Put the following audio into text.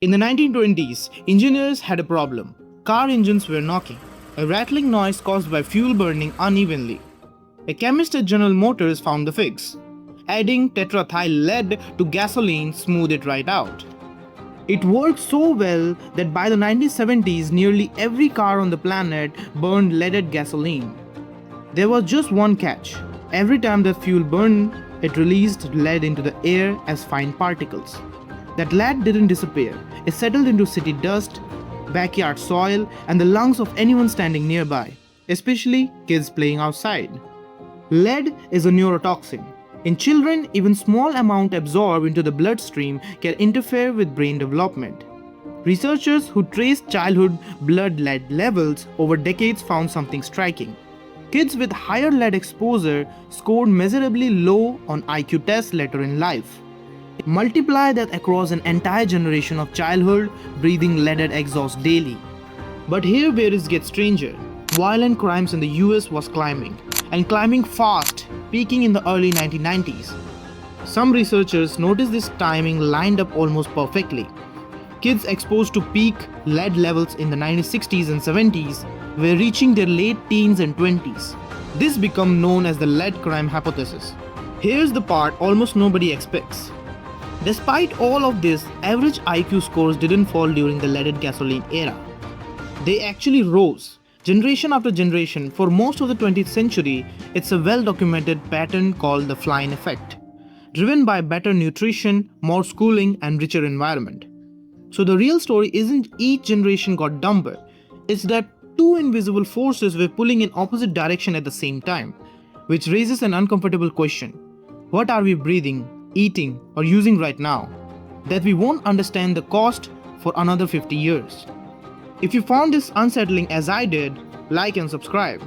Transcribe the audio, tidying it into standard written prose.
In the 1920s, engineers had a problem. Car engines were knocking, a rattling noise caused by fuel burning unevenly. A chemist at General Motors found the fix. Adding tetrathyl lead to gasoline smoothed it right out. It worked so well that by the 1970s, nearly every car on the planet burned leaded gasoline. There was just one catch. Every time the fuel burned, it released lead into the air as fine particles. That lead didn't disappear. It settled into city dust, backyard soil, and the lungs of anyone standing nearby, especially kids playing outside. Lead is a neurotoxin. In children, even small amount absorbed into the bloodstream can interfere with brain development. Researchers who traced childhood blood lead levels over decades found something striking. Kids with higher lead exposure scored measurably low on IQ tests later in life. Multiply that across an entire generation of childhood breathing leaded exhaust daily. But here where it gets stranger. Violent crimes in the US was climbing, and climbing fast, peaking in the early 1990s. Some researchers noticed this timing lined up almost perfectly. Kids exposed to peak lead levels in the 1960s and 70s were reaching their late teens and 20s. This became known as the lead crime hypothesis. Here's the part almost nobody expects. Despite all of this, average IQ scores didn't fall during the leaded gasoline era. They actually rose. Generation after generation, for most of the 20th century, it's a well-documented pattern called the Flynn effect, driven by better nutrition, more schooling, and richer environment. So the real story isn't each generation got dumber, it's that two invisible forces were pulling in opposite direction at the same time, which raises an uncomfortable question. What are we breathing, eating, or using right now that we won't understand the cost for another 50 years? If you found this unsettling as I did, like and subscribe.